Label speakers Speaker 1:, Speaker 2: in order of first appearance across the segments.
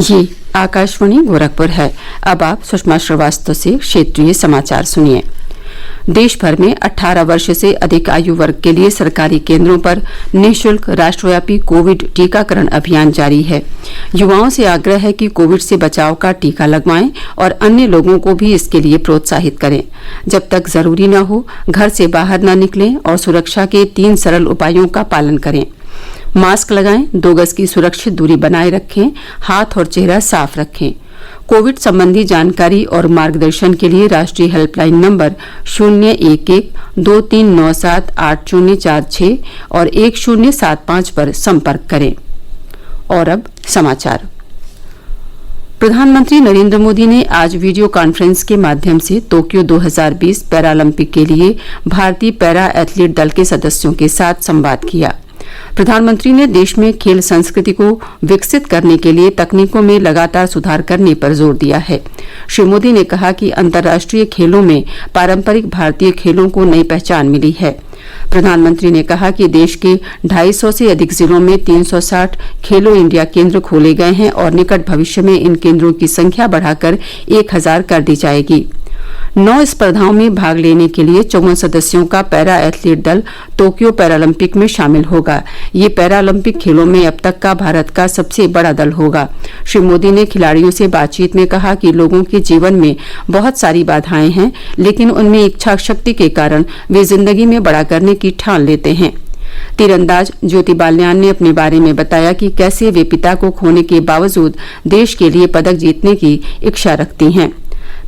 Speaker 1: ये आकाशवाणी गोरखपुर है। अब आप सुषमा श्रीवास्तव से क्षेत्रीय समाचार सुनिए। देश भर में 18 वर्ष से अधिक आयु वर्ग के लिए सरकारी केंद्रों पर निःशुल्क राष्ट्रव्यापी कोविड टीकाकरण अभियान जारी है। युवाओं से आग्रह है कि कोविड से बचाव का टीका लगवाएं और अन्य लोगों को भी इसके लिए प्रोत्साहित करें। जब तक जरूरी न हो, घर से बाहर न निकलें और सुरक्षा के 3 सरल उपायों का पालन करें। मास्क लगाएं, 2 गज की सुरक्षित दूरी बनाए रखें, हाथ और चेहरा साफ रखें। कोविड संबंधी जानकारी और मार्गदर्शन के लिए राष्ट्रीय हेल्पलाइन नंबर 011-2397-8046 और 1075 पर संपर्क करें। और अब समाचार। प्रधानमंत्री नरेंद्र मोदी ने आज वीडियो कॉन्फ्रेंस के माध्यम से टोक्यो 2020 पैरालंपिक के लिए भारतीय पैरा एथलीट दल के सदस्यों के साथ संवाद किया। प्रधानमंत्री ने देश में खेल संस्कृति को विकसित करने के लिए तकनीकों में लगातार सुधार करने पर जोर दिया है। श्री मोदी ने कहा कि अंतर्राष्ट्रीय खेलों में पारंपरिक भारतीय खेलों को नई पहचान मिली है। प्रधानमंत्री ने कहा कि देश के 250 से अधिक जिलों में 360 खेलो इंडिया केंद्र खोले गए हैं और निकट भविष्य में इन केंद्रों की संख्या बढ़ाकर 1000 कर दी जाएगी। 9 स्पर्धाओं में भाग लेने के लिए 54 सदस्यों का पैरा एथलीट दल टोक्यो पैरालंपिक में शामिल होगा। ये पैरालंपिक खेलों में अब तक का भारत का सबसे बड़ा दल होगा। श्री मोदी ने खिलाड़ियों से बातचीत में कहा कि लोगों के जीवन में बहुत सारी बाधाएं हैं, लेकिन उनमें इच्छा शक्ति के कारण वे जिंदगी में बड़ा करने की ठान लेते हैं। तीरंदाज ज्योति बाल्यान ने अपने बारे में बताया कि कैसे वे पिता को खोने के बावजूद देश के लिए पदक जीतने की इच्छा रखती हैं।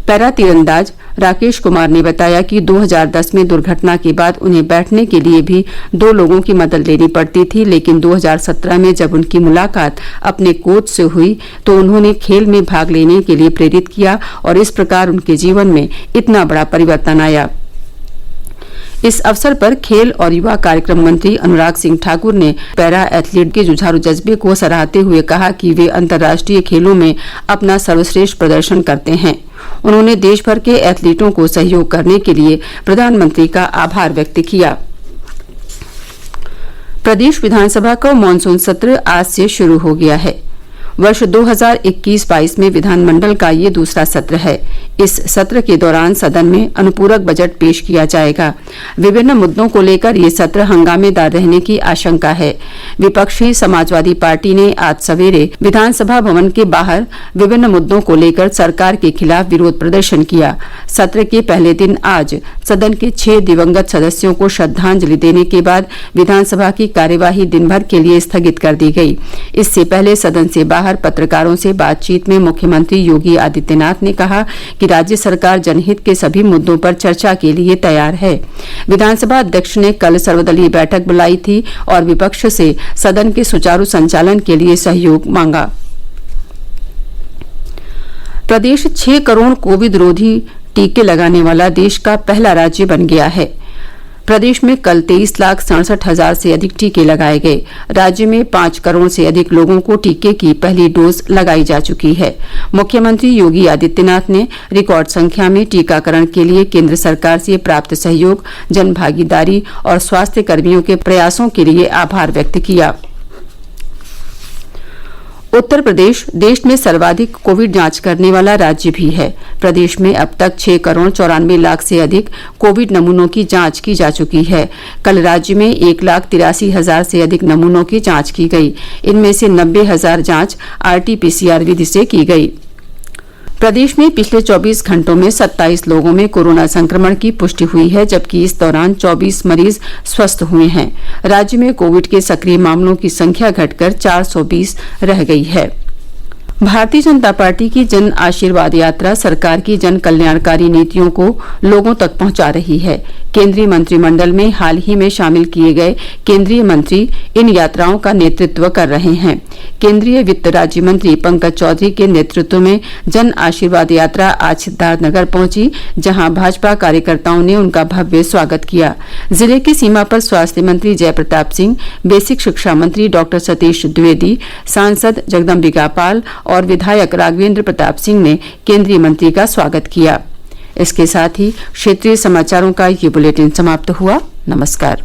Speaker 1: पैरा तीरंदाज राकेश कुमार ने बताया कि 2010 में दुर्घटना के बाद उन्हें बैठने के लिए भी 2 लोगों की मदद लेनी पड़ती थी, लेकिन 2017 में जब उनकी मुलाकात अपने कोच से हुई तो उन्होंने खेल में भाग लेने के लिए प्रेरित किया और इस प्रकार उनके जीवन में इतना बड़ा परिवर्तन आया। इस अवसर पर खेल और युवा कार्यक्रम मंत्री अनुराग सिंह ठाकुर ने पैरा एथलीट के जुझारू जज्बे को सराहते हुए कहा कि वे अंतर्राष्ट्रीय खेलों में अपना सर्वश्रेष्ठ प्रदर्शन करते हैं। उन्होंने देश भर के एथलीटों को सहयोग करने के लिए प्रधानमंत्री का आभार व्यक्त किया। प्रदेश विधानसभा का मॉनसून सत्र आज से शुरू हो गया है। वर्ष 2021-22 में विधानमंडल का ये दूसरा सत्र है। इस सत्र के दौरान सदन में अनुपूरक बजट पेश किया जाएगा। विभिन्न मुद्दों को लेकर ये सत्र हंगामेदार रहने की आशंका है। विपक्षी समाजवादी पार्टी ने आज सवेरे विधानसभा भवन के बाहर विभिन्न मुद्दों को लेकर सरकार के खिलाफ विरोध प्रदर्शन किया। सत्र के पहले दिन आज सदन के 6 दिवंगत सदस्यों को श्रद्धांजलि देने के बाद विधानसभा की कार्यवाही दिन भर के लिए स्थगित कर दी गई। इससे पहले सदन से बाहर पत्रकारों से बातचीत में मुख्यमंत्री योगी आदित्यनाथ ने कहा कि राज्य सरकार जनहित के सभी मुद्दों पर चर्चा के लिए तैयार है। विधानसभा अध्यक्ष ने कल सर्वदलीय बैठक बुलाई थी और विपक्ष से सदन के सुचारू संचालन के लिए सहयोग मांगा। प्रदेश 6 करोड़ कोविड रोधी टीके लगाने वाला देश का पहला राज्य बन गया है। प्रदेश में कल 23,67,000 से अधिक टीके लगाए गए। राज्य में 5 करोड़ से अधिक लोगों को टीके की पहली डोज लगाई जा चुकी है। मुख्यमंत्री योगी आदित्यनाथ ने रिकॉर्ड संख्या में टीकाकरण के लिए केंद्र सरकार से प्राप्त सहयोग, जन भागीदारी और स्वास्थ्य कर्मियों के प्रयासों के लिए आभार व्यक्त किया। उत्तर प्रदेश देश में सर्वाधिक कोविड जांच करने वाला राज्य भी है। प्रदेश में अब तक 6 करोड़ 94 लाख से अधिक कोविड नमूनों की जांच की जा चुकी है। कल राज्य में 1,83,000 से अधिक नमूनों की जांच की गई। इनमें से 90,000 जांच RT-PCR विधि से की गई। प्रदेश में पिछले 24 घंटों में 27 लोगों में कोरोना संक्रमण की पुष्टि हुई है, जबकि इस दौरान 24 मरीज स्वस्थ हुए हैं। राज्य में कोविड के सक्रिय मामलों की संख्या घटकर 420 रह गई है। भारतीय जनता पार्टी की जन आशीर्वाद यात्रा सरकार की जन कल्याणकारी नीतियों को लोगों तक पहुंचा रही है। केंद्रीय मंत्रिमंडल में हाल ही में शामिल किए गए केंद्रीय मंत्री इन यात्राओं का नेतृत्व कर रहे हैं। केंद्रीय वित्त राज्य मंत्री पंकज चौधरी के नेतृत्व में जन आशीर्वाद यात्रा आज सिद्धार्थनगर पहुंची, जहां भाजपा कार्यकर्ताओं ने उनका भव्य स्वागत किया। जिले की सीमा पर स्वास्थ्य मंत्री जय प्रताप सिंह, बेसिक शिक्षा मंत्री डॉक्टर सतीश द्विवेदी, सांसद जगदम्बिका पाल और विधायक राघवेंद्र प्रताप सिंह ने केंद्रीय मंत्री का स्वागत किया। इसके साथ ही क्षेत्रीय समाचारों का ये बुलेटिन समाप्त हुआ। नमस्कार।